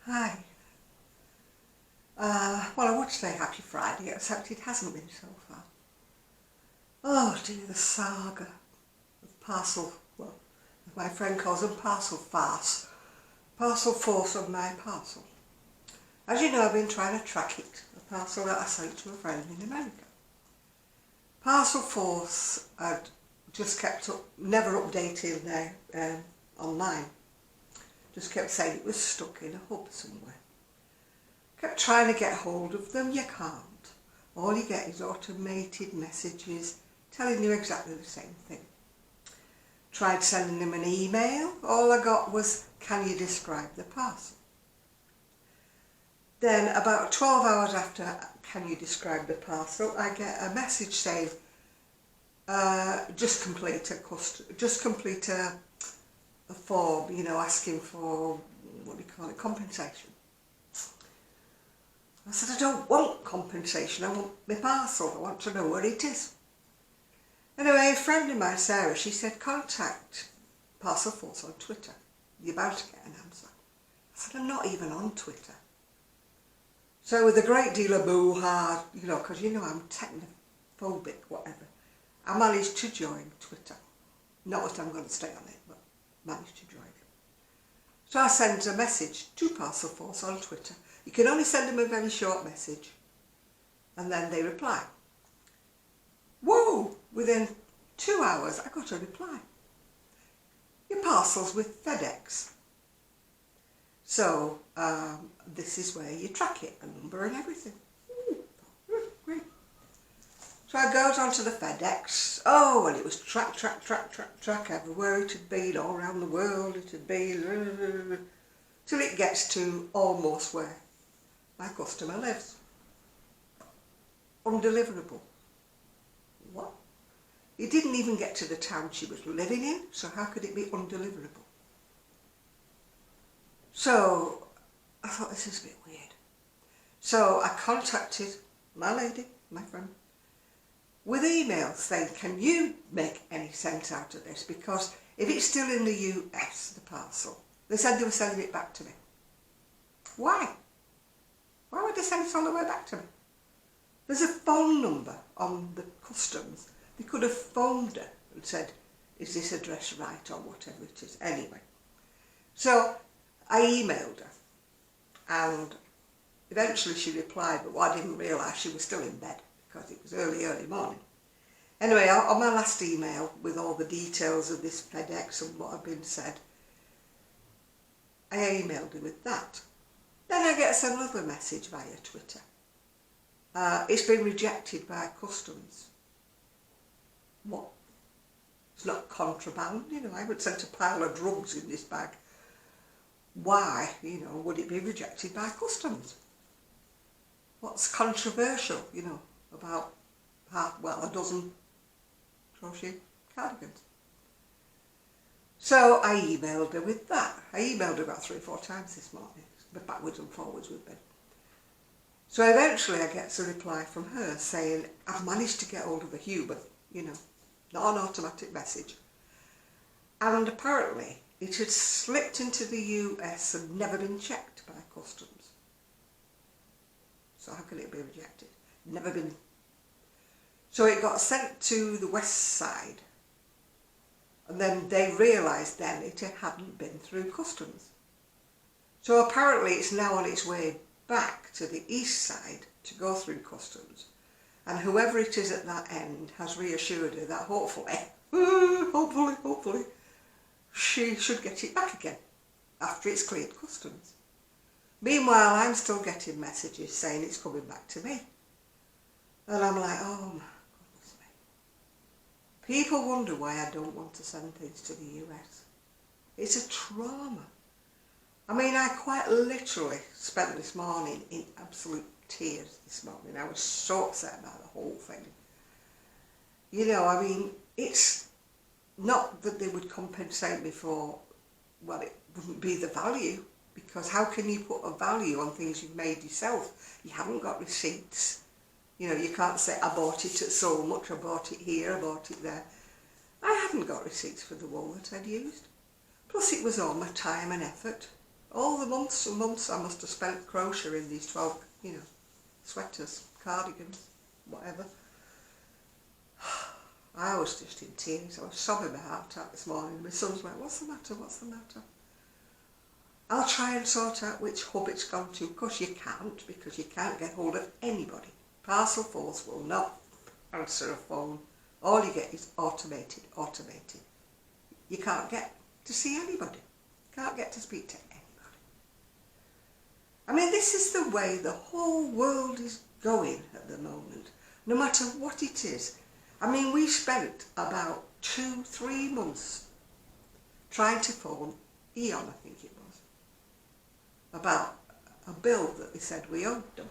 Hi. Well, I would say happy Friday, except it hasn't been so far. Oh dear, the saga of Parcel, well, as my friend calls them, Parcelforce. Parcelforce of my parcel. As you know, I've been trying to track it, a parcel that I sent to a friend in America. Parcelforce had just kept up, never updating their online. Just kept saying it was stuck in a hub somewhere. Kept trying to get hold of them, you can't. All you get is automated messages telling you exactly the same thing. Tried sending them an email, all I got was, can you describe the parcel? Then about 12 hours after, can you describe the parcel, I get a message saying, just complete a form, you know, asking for, what do you call it, compensation. I said, I don't want compensation, I want my parcel, I want to know where it is. Anyway, a friend of mine, Sarah, she said, contact Parcelforce on Twitter. You're about to get an answer. I said, I'm not even on Twitter. So with a great deal of boo-ha, you know, because you know I'm technophobic, whatever, I managed to join Twitter. Not that I'm going to stay on it, but managed to join it. So I sent a message to Parcelforce on Twitter. You can only send them a very short message, and then they reply. Whoa! Within 2 hours, I got a reply. Your parcel's with Fedex. So this is where you track it, a number and everything. Great. So I goes onto the Fedex. Oh, and it was track everywhere it had been, all around the world it had been, till it gets to almost where my customer lives. Undeliverable. What? It didn't even get to the town she was living in, so how could it be undeliverable? So I thought, this is a bit weird. So I contacted my lady, my friend, with emails saying, can you make any sense out of this? Because if it's still in the US, the parcel, they said they were sending it back to me. Why? Why would they send it all the way back to me? There's a phone number on the customs. They could have phoned her and said, is this address right or whatever it is? Anyway, so I emailed her and eventually she replied, but what I didn't realise, she was still in bed because it was early morning. Anyway, on my last email with all the details of this Fedex and what had been said, I emailed her with that. Then I get another message via Twitter. It's been rejected by customs. What? It's not contraband, you know, I haven't sent a pile of drugs in this bag. Why, you know, would it be rejected by customs? What's controversial, you know, about a dozen crochet cardigans? So I emailed her with that. I emailed her about 3 or 4 times this morning, but backwards and forwards with me. So eventually I get a reply from her saying, I've managed to get hold of a human, you know, not an automatic message. And apparently it had slipped into the US and never been checked by customs. So how can it be rejected? Never been. So it got sent to the west side. And then they realised then it hadn't been through customs. So apparently it's now on its way back to the east side to go through customs, and whoever it is at that end has reassured her that hopefully she should get it back again after it's cleared customs. Meanwhile, I'm still getting messages saying it's coming back to me, and I'm like, oh my goodness me. People wonder why I don't want to send things to the US. It's a trauma. I mean, I quite literally spent this morning in absolute tears this morning. I was so upset about the whole thing. You know, I mean, it's not that they would compensate me for, well, it wouldn't be the value, because how can you put a value on things you've made yourself? You haven't got receipts. You know, you can't say, I bought it at so much, I bought it here, I bought it there. I haven't got receipts for the wool that I'd used. Plus it was all my time and effort. All the months and months I must have spent crocheting these 12, sweaters, cardigans, whatever. I was just in tears. I was sobbing my heart out this morning. My son's like, what's the matter, what's the matter? I'll try and sort out which hub it's gone to. Of course you can't, because you can't get hold of anybody. Parcelforce will not answer a phone. All you get is automated. You can't get to see anybody. Can't get to speak to anybody. I mean, this is the way the whole world is going at the moment, no matter what it is. I mean, we spent about 2-3 months trying to phone Eon, I think it was, about a bill that they said we owed them.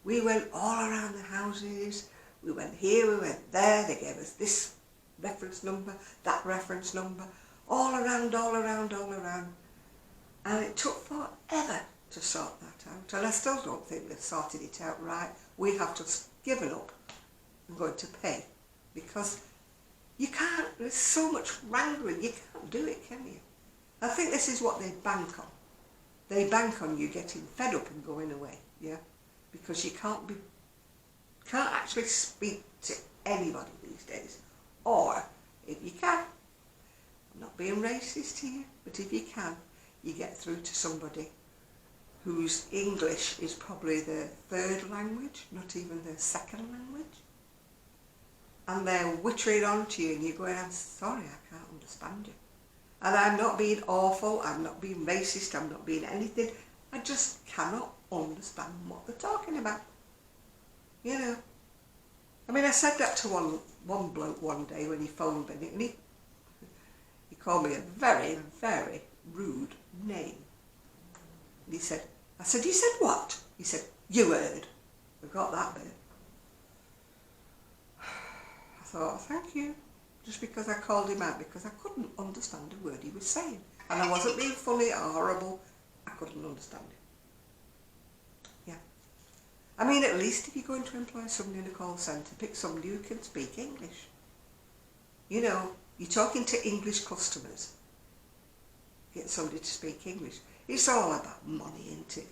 We went all around the houses, we went here, we went there, they gave us this reference number, that reference number, all around, and it took forever to sort that out, and I still don't think they've sorted it out right. We have just given up and going to pay, because you can't, there's so much wrangling, you can't do it, can you? I think this is what they bank on. They bank on you getting fed up and going away, yeah? Because you can't actually speak to anybody these days. Or, if you can, I'm not being racist here, but if you can, you get through to somebody whose English is probably their third language, not even their second language. And they're wittering on to you and you're going, I'm sorry, I can't understand you. And I'm not being awful, I'm not being racist, I'm not being anything. I just cannot understand what they're talking about. You know. I mean, I said that to one bloke one day when he phoned me, and he called me a very, very rude name. And he said, I said, you said what? He said, you heard. I got that bit. I thought, thank you. Just because I called him out, because I couldn't understand a word he was saying. And I wasn't being funny or horrible. I couldn't understand it. Yeah. I mean, at least if you're going to employ somebody in a call centre, pick somebody who can speak English. You know, you're talking to English customers. Get somebody to speak English. It's all about money, isn't it?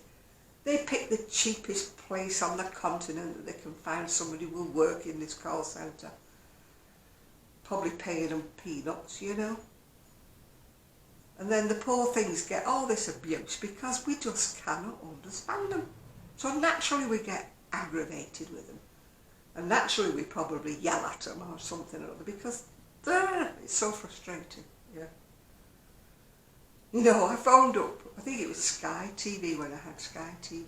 They pick the cheapest place on the continent that they can find somebody who will work in this call centre. Probably paying them peanuts, you know. And then the poor things get all this abuse because we just cannot understand them. So naturally we get aggravated with them. And naturally we probably yell at them or something or other because it's so frustrating, yeah. You know, I phoned up, I think it was Sky TV when I had Sky TV.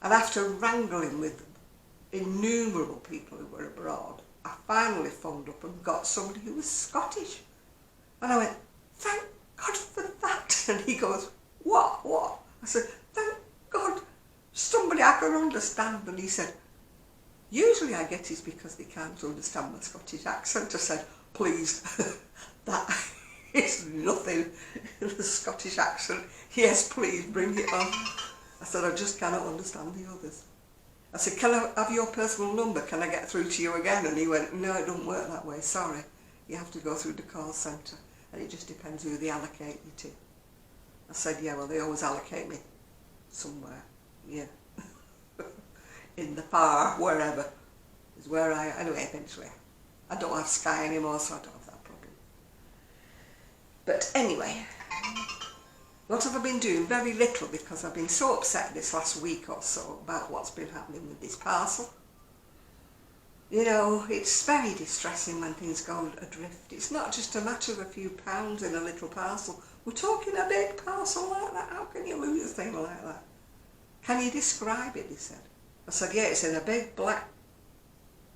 And after wrangling with innumerable people who were abroad, I finally phoned up and got somebody who was Scottish. And I went, thank God for that. And he goes, what? I said, thank God, somebody I can understand. And he said, usually I get it because they can't understand my Scottish accent. I said, please, that is nothing in the Scottish accent. Yes, please, bring it on. I said, I just cannot understand the others. I said, can I have your personal number? Can I get through to you again? And he went, no, it don't work that way, sorry. You have to go through the call centre. And it just depends who they allocate you to. I said, yeah, well, they always allocate me somewhere, yeah. In the far, wherever, is where anyway, eventually. I don't have Sky anymore, so I don't have that problem. But anyway, what have I been doing? Very little, because I've been so upset this last week or so about what's been happening with this parcel. You know, it's very distressing when things go adrift. It's not just a matter of a few pounds in a little parcel. We're talking a big parcel like that. How can you lose a thing like that? Can you describe it, he said. I said, yeah, it's in a big black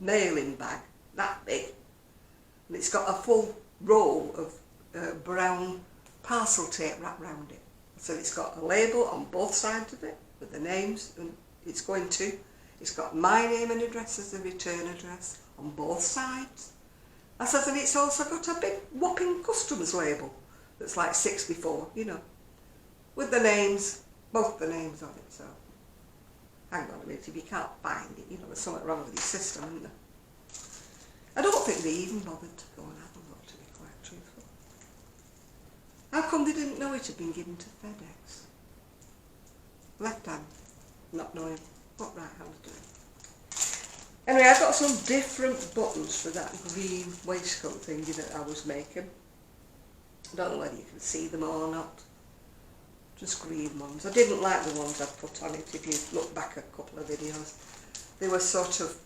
mailing bag, that big. And it's got a full roll of brown parcel tape wrapped around it. So it's got a label on both sides of it with the names and it's going to. It's got my name and address as the return address on both sides. I said, and it's also got a big whopping customs label that's like 64, you know, with the names, both the names on it. So hang on a minute, if you can't find it, you know, there's something wrong with your system, isn't there? I don't think they even bothered to go and have a look, to be quite truthful. How come they didn't know it had been given to Fedex? Left hand, not knowing what right hand's doing. Anyway, I've got some different buttons for that green waistcoat thingy that I was making. I don't know whether you can see them or not. Just green ones. I didn't like the ones I put on it. If you look back a couple of videos, they were sort of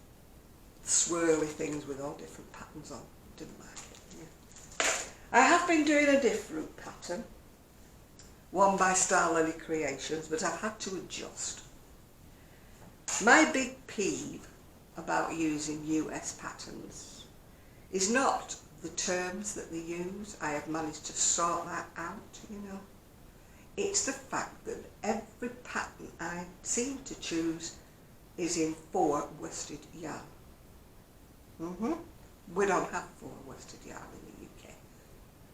swirly things with all different patterns on. Didn't like it. Yeah. I have been doing a different pattern, one by Star Lily Creations, but I've had to adjust. My big peeve about using US patterns is not the terms that they use. I have managed to sort that out, you know. It's the fact that every pattern I seem to choose is in 4 worsted yarn. We don't have 4 worsted yarn in the UK.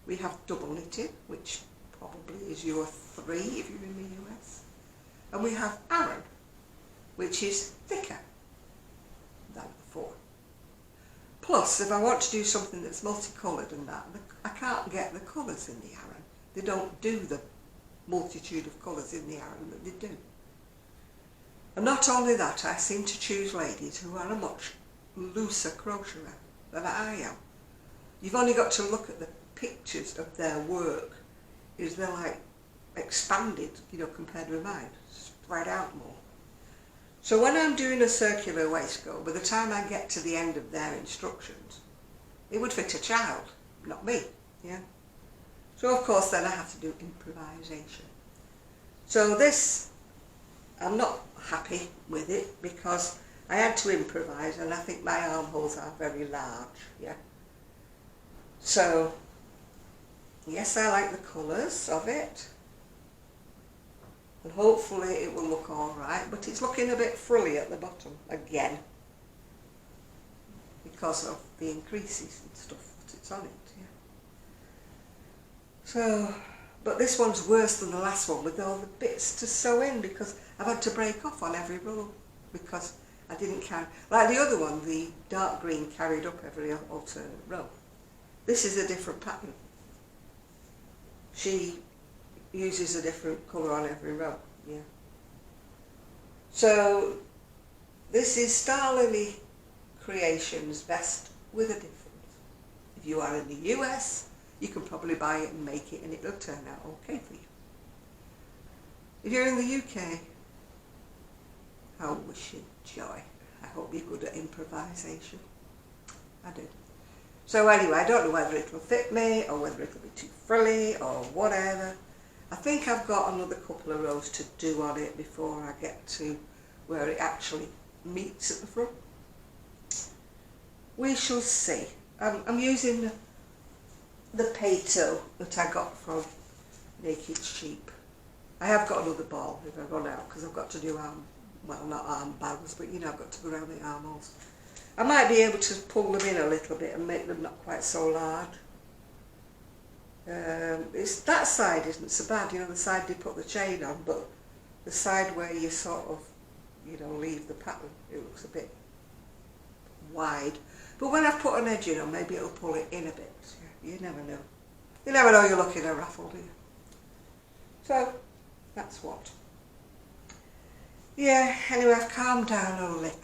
We have double knitted, which probably is your 3 if you're in the US. And we have Aran, which is thicker than 4. Plus, if I want to do something that's multicoloured and that, I can't get the colours in the Aran. They don't do the multitude of colours in the Aran that they do. And not only that, I seem to choose ladies who are a much looser crocheter than I am. You've only got to look at the pictures of their work, is they're like expanded, you know, compared with mine, spread out more. So when I'm doing a circular waistcoat, by the time I get to the end of their instructions, it would fit a child, not me, yeah. So of course then I have to do improvisation. So this, I'm not happy with it because I had to improvise and I think my armholes are very large, yeah. So, yes, I like the colours of it. And hopefully it will look alright, but it's looking a bit frilly at the bottom again because of the increases and stuff that it's on it, yeah. So, but this one's worse than the last one with all the bits to sew in because I've had to break off on every row because I didn't carry, like the other one, the dark green carried up every alternate row. This is a different pattern. She uses a different colour on every row, yeah. So this is Star Lily Creations vest with a difference. If you are in the US, you can probably buy it and make it and it'll turn out okay for you. If you're in the UK, I wish you joy. I hope you're good at improvisation. I do. So anyway, I don't know whether it will fit me or whether it'll be too frilly or whatever. I think I've got another couple of rows to do on it before I get to where it actually meets at the front. We shall see. I'm using the Pato that I got from Naked Sheep. I have got another ball if I run out because I've got to do well, not armbands, but you know, I've got to go around the armholes. I might be able to pull them in a little bit and make them not quite so large. That side isn't so bad, you know, the side they put the chain on, but the side where you sort of, you know, leave the pattern, it looks a bit wide. But when I've put an edging on, maybe it'll pull it in a bit. You never know. You never know you're looking at a raffle, do you? So, that's what. Yeah, anyway, I've calmed down a little.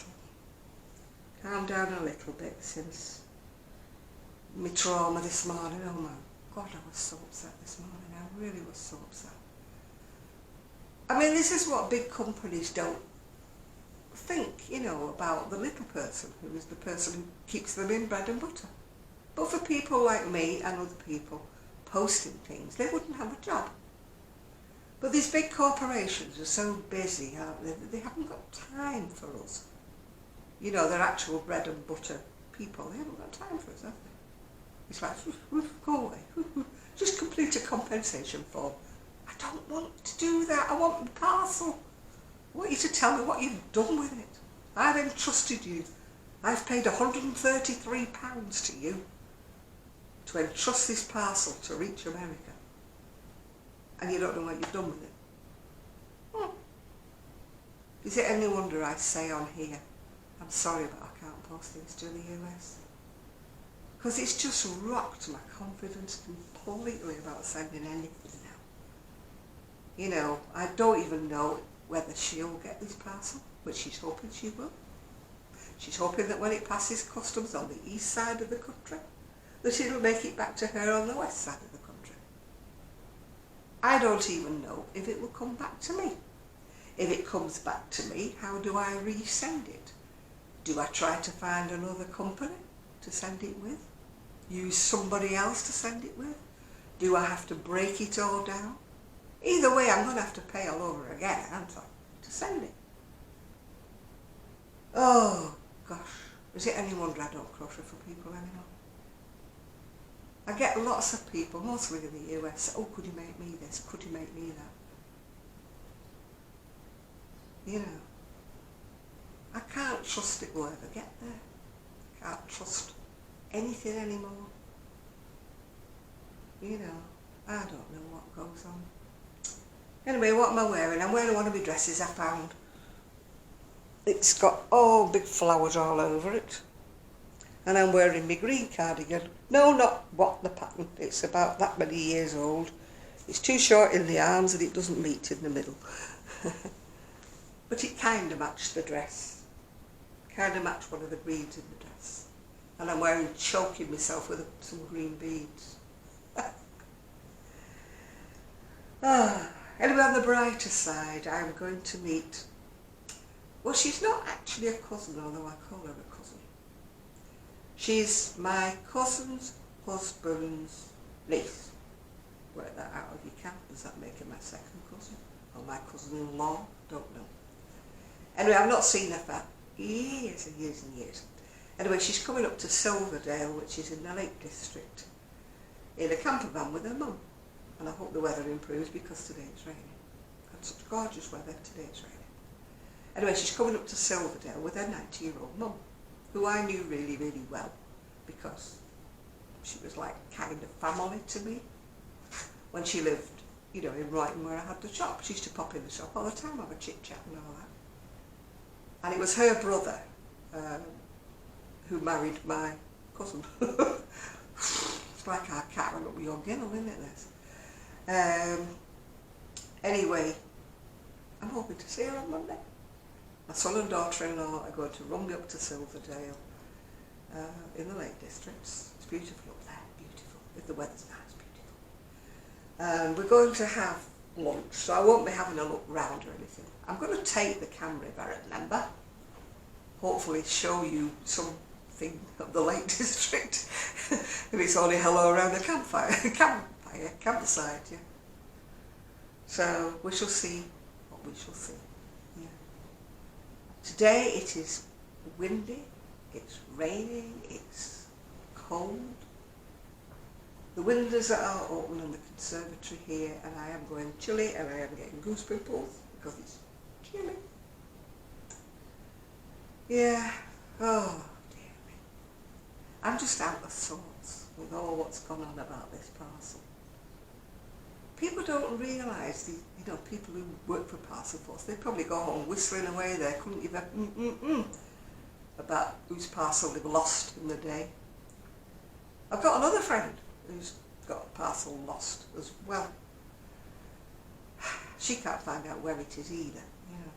Calmed down a little bit since my trauma this morning. Oh my God, I was so upset this morning. I really was so upset. I mean, this is what big companies don't think, you know, about the little person who is the person who keeps them in bread and butter. But for people like me and other people posting things, they wouldn't have a job. But these big corporations are so busy, aren't they? They haven't got time for us. You know, they're actual bread and butter people. They haven't got time for us, have they? It's like, go away. Just complete a compensation form. I don't want to do that. I want the parcel. I want you to tell me what you've done with it. I've entrusted you. I've paid £133 to you to entrust this parcel to reach America. And you don't know what you've done with it. Is it any wonder I say on here, I'm sorry but I can't post things to the US? Because it's just rocked my confidence completely about sending anything. You know, I don't even know whether she'll get this parcel, but she's hoping she will. She's hoping that when it passes customs on the east side of the country, that it'll make it back to her on the west side of the country. I don't even know if it will come back to me. If it comes back to me, how do I resend it? Do I try to find another company to send it with? Use somebody else to send it with? Do I have to break it all down? Either way, I'm going to have to pay all over again, aren't I, to send it? Oh, gosh. Is it any wonder I don't crochet for people anymore? I get lots of people, mostly in the US, oh, could you make me this? Could you make me that? You know, I can't trust it will ever get there. I can't trust anything anymore. You know, I don't know what goes on. Anyway, what am I wearing? I'm wearing one of my dresses I found. It's got all big flowers all over it. And I'm wearing my green cardigan. No, not what the pattern. It's about that many years old. It's too short in the arms and it doesn't meet in the middle. But it kind of matched the dress. Kind of matched one of the greens in the dress. And I'm wearing, choking myself with some green beads. Anyway, on the brighter side, I'm going to meet, well, she's not actually a cousin, although I call her a cousin. She's my cousin's husband's niece. Work that out if you can. Does that make her my second cousin? Or my cousin-in-law? Don't know. Anyway, I've not seen her for years and years and years. Anyway, she's coming up to Silverdale, which is in the Lake District, in a camper van with her mum. And I hope the weather improves because today it's raining. Got such gorgeous weather, today it's raining. Anyway, she's coming up to Silverdale with her 90-year-old mum, who I knew really, really well because she was like kind of family to me. When she lived, you know, in Brighton where I had the shop, she used to pop in the shop all the time, have a chit-chat and all that. And it was her brother who married my cousin. It's like our cat run up with your ginnel, isn't it, this? Anyway, I'm hoping to see her on Monday. My son and daughter-in-law are going to run me up to Silverdale in the Lake Districts. It's beautiful up there, beautiful. If the weather's nice, beautiful. And we're going to have lunch, so I won't be having a look round or anything. I'm going to take the camera if I remember. Hopefully show you something of the Lake District. If it's only hello around the campsite, yeah. So we shall see what we shall see. Yeah. Today it is windy, it's raining, it's cold. The windows are open in the conservatory here and I am going chilly and I am getting goose pimples because it's chilly. Yeah, oh dear me. I'm just out of sorts with all what's gone on about this parcel. People don't realise, you know, people who work for Parcelforce, they probably go home whistling away there, couldn't even about whose parcel they've lost in the day. I've got another friend who's got a parcel lost as well. She can't find out where it is either. Yeah.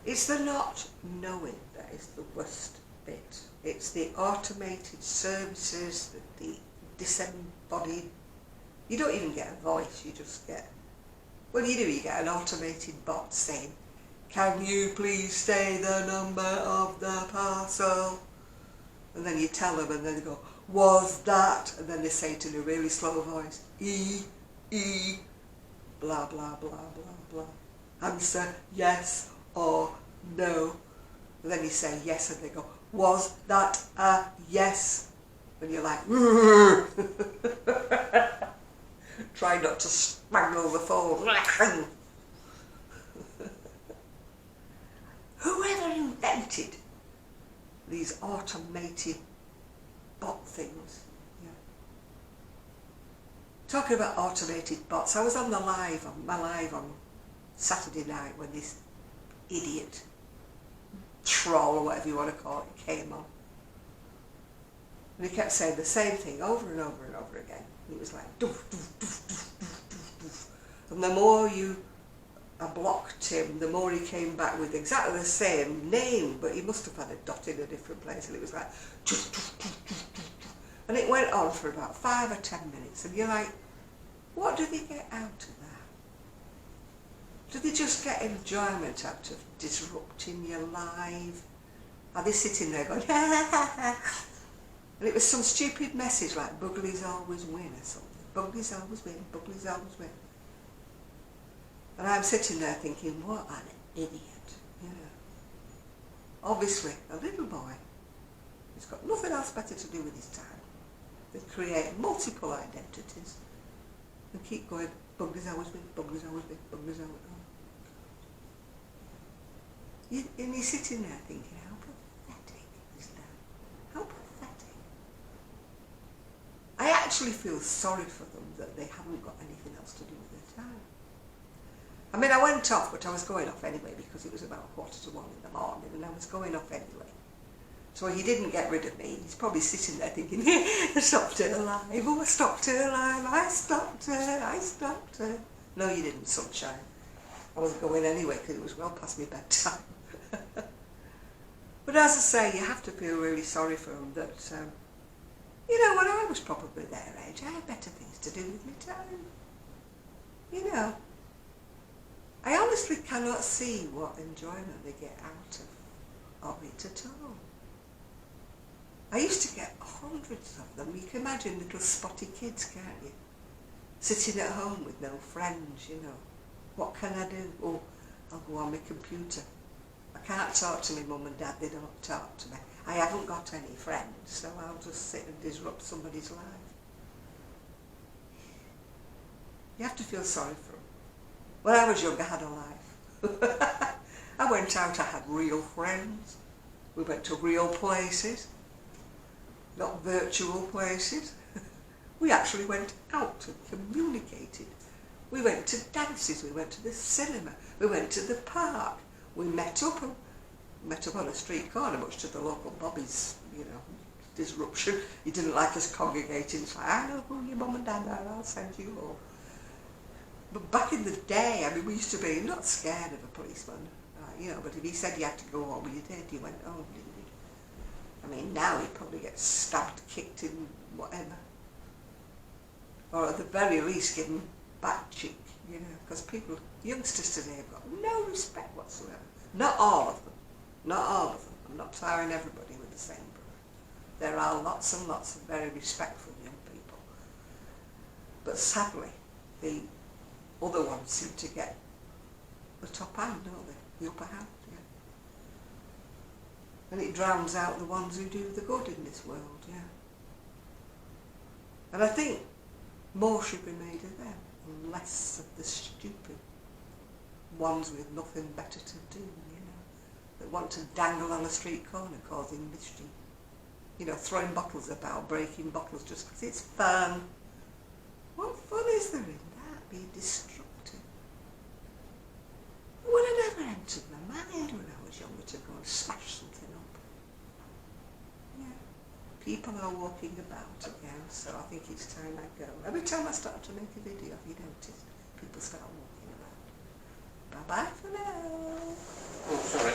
It's the not knowing that is the worst bit. It's the automated services, the disembodied. You don't even get a voice, you just get, well you do, you get an automated bot saying, can you please say the number of the parcel? And then you tell them and then they go, was that? And then they say it in a really slow voice, blah, blah, blah, blah, blah. Answer yes or no. And then you say yes and they go, was that a yes? And you're like, try not to strangle the phone. Whoever invented these automated bot things? Yeah. Talking about automated bots, I was on my live on Saturday night when this idiot troll or whatever you want to call it came on. And he kept saying the same thing over and over and over again. And it was like, doof, doof, doof, doof, doof, doof. And the more I blocked him, the more he came back with exactly the same name, but he must have had a dot in a different place, and it was like, and it went on for about 5 or 10 minutes, and you're like, what do they get out of that? Do they just get enjoyment out of disrupting your life? Are they sitting there going, and it was some stupid message like, Buglies always win or something. Buglies always win, Buglies always win. And I'm sitting there thinking, what an idiot, you know. Obviously, a little boy who's got nothing else better to do with his time than create multiple identities and keep going, Buglies always win, Buglies always win, Buglies always win. And you're sitting there thinking, how pathetic is that? How pathetic. I actually feel sorry for them that they haven't got anything else to do with their time. I mean, I went off, but I was going off anyway because it was about 1:45 in the morning and I was going off anyway. So he didn't get rid of me. He's probably sitting there thinking, I stopped her alive, oh, I stopped her alive, I stopped her, I stopped her. No, you didn't, sunshine. I was going anyway because it was well past my bedtime. But as I say, you have to feel really sorry for them that, you know, when I was probably their age, I had better things to do with my time. You know. I honestly cannot see what enjoyment they get out of it at all. I used to get hundreds of them. You can imagine little spotty kids, can't you? Sitting at home with no friends, you know. What can I do? Oh, I'll go on my computer. I can't talk to my mum and dad, they don't talk to me. I haven't got any friends, so I'll just sit and disrupt somebody's life. You have to feel sorry for them. When I was young, I had a life. I went out, I had real friends. We went to real places, not virtual places. We actually went out and communicated. We went to dances, we went to the cinema, we went to the park. We met up on a street corner, much to the local Bobby's, you know, disruption. He didn't like us congregating, so I know who your mum and dad are, I'll send you home. But back in the day, I mean, we used to be not scared of a policeman, you know, but if he said you had to go home, you did, you went home, didn't you? I mean, now he'd probably get stabbed, kicked in, whatever. Or at the very least, give him back cheek, you know, because people, youngsters today have got no respect whatsoever. Not all of them. Not all of them. I'm not firing everybody with the same brush. There are lots and lots of very respectful young people. But sadly, the other ones seem to get the top hand, don't they? The upper hand, yeah. And it drowns out the ones who do the good in this world, yeah. And I think more should be made of them, and less of the stupid ones with nothing better to do, you know, that want to dangle on a street corner causing mischief. You know, throwing bottles about, breaking bottles just because it's fun. What fun is there in that, being destructive? It would have never entered my mind when I was younger to go and smash something up. Yeah. People are walking about again, so I think it's time I go. Every time I start to make a video, have you noticed? People start walking about. Bye-bye for now. Oh, sorry.